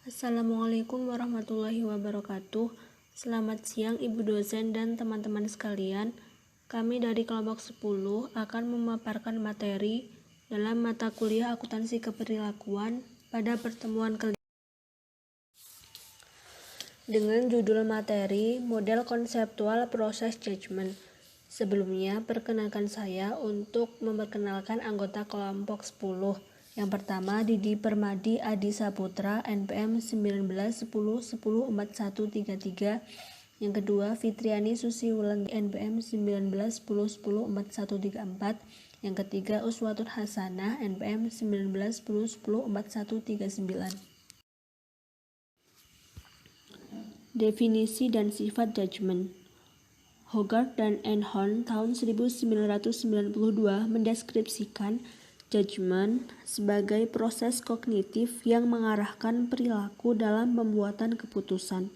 Assalamualaikum warahmatullahi wabarakatuh. Selamat siang Ibu dosen dan teman-teman sekalian. Kami dari kelompok 10 akan memaparkan materi dalam mata kuliah akuntansi keperilakuan pada pertemuan kelima dengan judul materi model konseptual proses judgment. Sebelumnya, perkenalkan saya untuk memperkenalkan anggota kelompok 10. Yang pertama, Didi Permadi Adi Saputra, NPM 1910104133. Yang kedua, Fitriani Susiwulan, NPM 1910104134. Yang ketiga, Uswatun Hasanah, NPM 1910104139. Definisi dan sifat judgment. Hogarth dan Einhorn tahun 1992 mendeskripsikan judgment sebagai proses kognitif yang mengarahkan perilaku dalam pembuatan keputusan.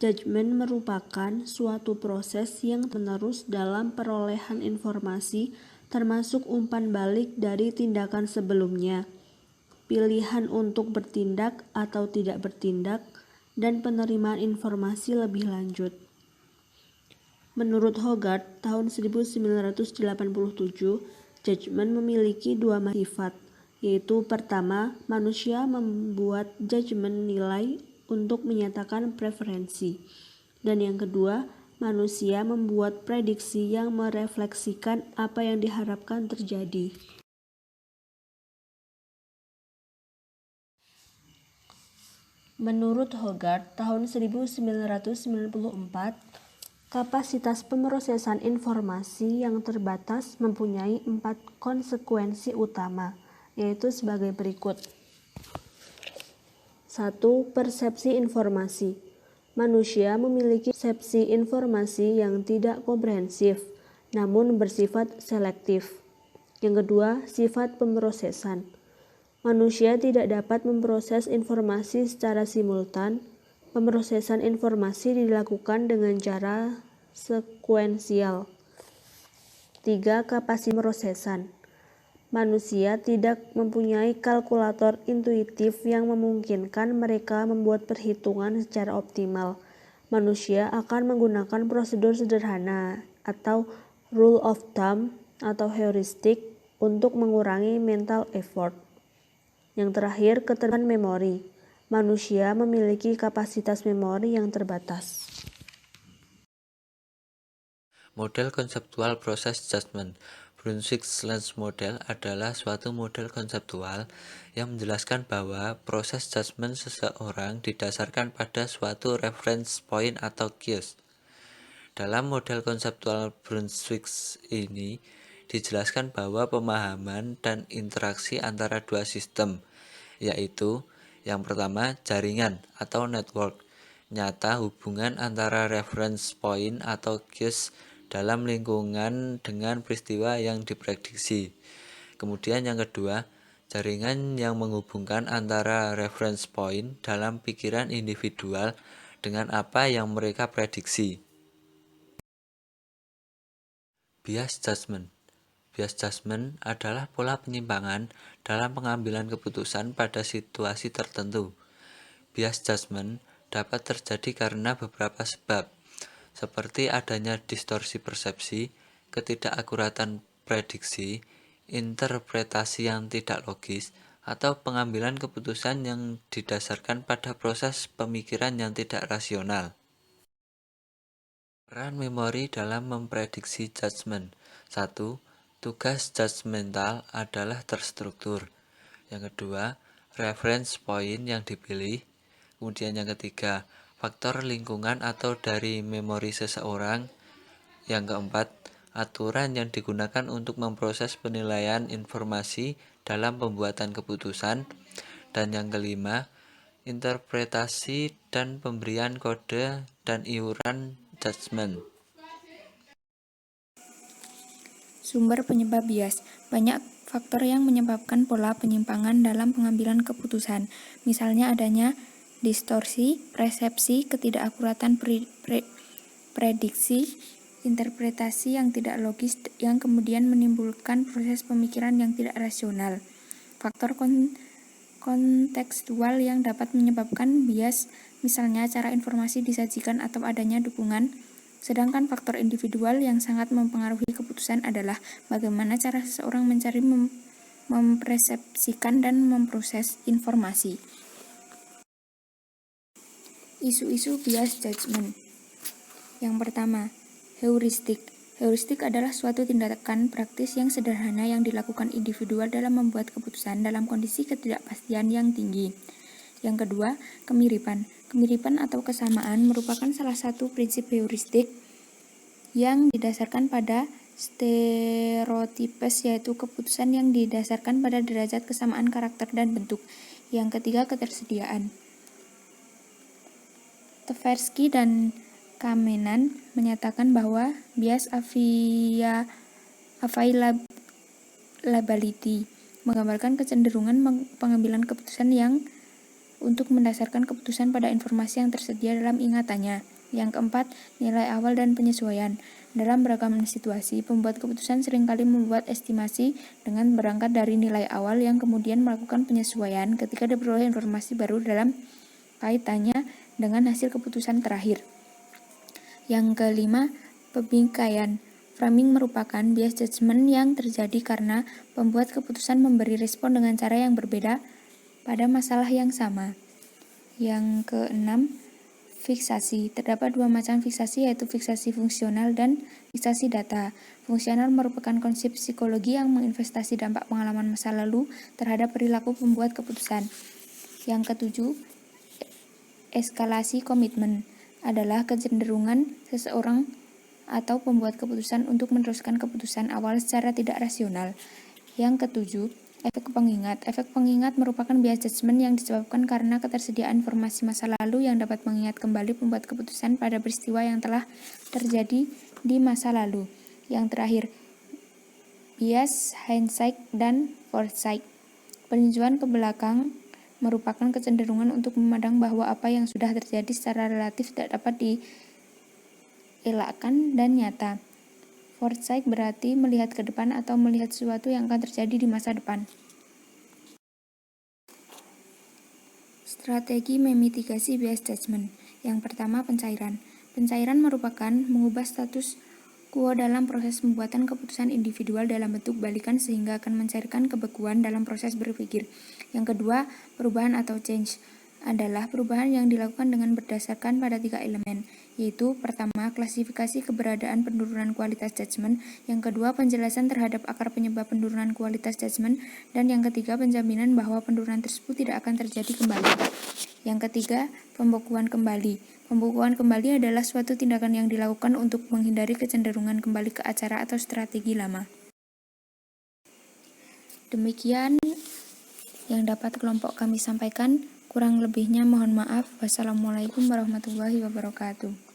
Judgment merupakan suatu proses yang menerus dalam perolehan informasi, termasuk umpan balik dari tindakan sebelumnya, pilihan untuk bertindak atau tidak bertindak, dan penerimaan informasi lebih lanjut. Menurut Hogarth, tahun 1987, judgment memiliki dua sifat, yaitu pertama, manusia membuat judgment nilai untuk menyatakan preferensi, dan yang kedua, manusia membuat prediksi yang merefleksikan apa yang diharapkan terjadi. Menurut Hogarth, tahun 1994, kapasitas pemrosesan informasi yang terbatas mempunyai 4 konsekuensi utama, yaitu sebagai berikut. 1. Persepsi informasi. Manusia memiliki persepsi informasi yang tidak komprehensif, namun bersifat selektif. Yang kedua, sifat pemrosesan. Manusia tidak dapat memproses informasi secara simultan. Pemrosesan informasi dilakukan dengan cara sekuensial. 3. Kapasitas pemrosesan. Manusia tidak mempunyai kalkulator intuitif yang memungkinkan mereka membuat perhitungan secara optimal. Manusia akan menggunakan prosedur sederhana atau rule of thumb atau heuristik untuk mengurangi mental effort. Yang terakhir, keterbatasan memori. Manusia memiliki kapasitas memori yang terbatas. Model konseptual proses judgment. Brunswick-Lens model adalah suatu model konseptual yang menjelaskan bahwa proses judgment seseorang didasarkan pada suatu reference point atau cues. Dalam model konseptual Brunswick ini dijelaskan bahwa pemahaman dan interaksi antara dua sistem, yaitu yang pertama jaringan atau network, nyata hubungan antara reference point atau cues dalam lingkungan dengan peristiwa yang diprediksi. Kemudian yang kedua, jaringan yang menghubungkan antara reference point dalam pikiran individual dengan apa yang mereka prediksi. Bias judgment. Bias judgment adalah pola penyimpangan dalam pengambilan keputusan pada situasi tertentu. Bias judgment dapat terjadi karena beberapa sebab, seperti adanya distorsi persepsi, ketidakakuratan prediksi, interpretasi yang tidak logis, atau pengambilan keputusan yang didasarkan pada proses pemikiran yang tidak rasional. Peran memori dalam memprediksi judgment. 1. Tugas judgmental adalah terstruktur. Yang kedua, reference point yang dipilih. Kemudian yang ketiga, faktor lingkungan atau dari memori seseorang. Yang keempat, aturan yang digunakan untuk memproses penilaian informasi dalam pembuatan keputusan. Dan yang kelima, interpretasi dan pemberian kode dan iuran judgment. Sumber penyebab bias. Banyak faktor yang menyebabkan pola penyimpangan dalam pengambilan keputusan. Misalnya adanya distorsi, persepsi, ketidakakuratan prediksi, interpretasi yang tidak logis yang kemudian menimbulkan proses pemikiran yang tidak rasional. Faktor kontekstual yang dapat menyebabkan bias, misalnya cara informasi disajikan atau adanya dukungan. Sedangkan faktor individual yang sangat mempengaruhi keputusan adalah bagaimana cara seseorang mencari, mempersepsikan, dan memproses informasi. Isu-isu bias judgment. Yang pertama, heuristik. Heuristik adalah suatu tindakan praktis yang sederhana yang dilakukan individual dalam membuat keputusan dalam kondisi ketidakpastian yang tinggi. Yang kedua, kemiripan. Kemiripan atau kesamaan merupakan salah satu prinsip heuristik yang didasarkan pada stereotipes, yaitu keputusan yang didasarkan pada derajat kesamaan karakter dan bentuk. Yang ketiga, ketersediaan. Tversky dan Kamenan menyatakan bahwa bias availability menggambarkan kecenderungan pengambilan keputusan yang untuk mendasarkan keputusan pada informasi yang tersedia dalam ingatannya. Yang keempat, nilai awal dan penyesuaian. Dalam beragam situasi, pembuat keputusan seringkali membuat estimasi dengan berangkat dari nilai awal yang kemudian melakukan penyesuaian ketika diperoleh informasi baru dalam kaitannya dengan hasil keputusan terakhir. Yang kelima, pembingkaian. Framing merupakan bias judgment yang terjadi karena pembuat keputusan memberi respon dengan cara yang berbeda pada masalah yang sama. Yang keenam, fiksasi. Terdapat dua macam fiksasi, yaitu fiksasi fungsional dan fiksasi data. Fungsional merupakan konsep psikologi yang menginvestasi dampak pengalaman masa lalu terhadap perilaku pembuat keputusan. Yang ketujuh, eskalasi komitmen adalah kecenderungan seseorang atau pembuat keputusan untuk meneruskan keputusan awal secara tidak rasional. Yang ketujuh, efek pengingat. Efek pengingat merupakan bias judgment yang disebabkan karena ketersediaan informasi masa lalu yang dapat mengingat kembali pembuat keputusan pada peristiwa yang telah terjadi di masa lalu. Yang terakhir, bias hindsight dan foresight. Peninjauan ke belakang merupakan kecenderungan untuk memandang bahwa apa yang sudah terjadi secara relatif tidak dapat dielakkan dan nyata. Foresight berarti melihat ke depan atau melihat sesuatu yang akan terjadi di masa depan. Strategi memitigasi bias judgment. Yang pertama, pencairan. Pencairan merupakan mengubah status quo dalam proses pembuatan keputusan individual dalam bentuk balikan sehingga akan mencairkan kebekuan dalam proses berpikir. Yang kedua, perubahan atau change adalah perubahan yang dilakukan dengan berdasarkan pada 3 elemen, yaitu pertama, klasifikasi keberadaan penurunan kualitas judgment, yang kedua, penjelasan terhadap akar penyebab penurunan kualitas judgment, dan yang ketiga, penjaminan bahwa penurunan tersebut tidak akan terjadi kembali. Yang ketiga, pembekuan kembali. Pembekuan kembali adalah suatu tindakan yang dilakukan untuk menghindari kecenderungan kembali ke acara atau strategi lama. Demikian yang dapat kelompok kami sampaikan. Kurang lebihnya mohon maaf. Wassalamualaikum warahmatullahi wabarakatuh.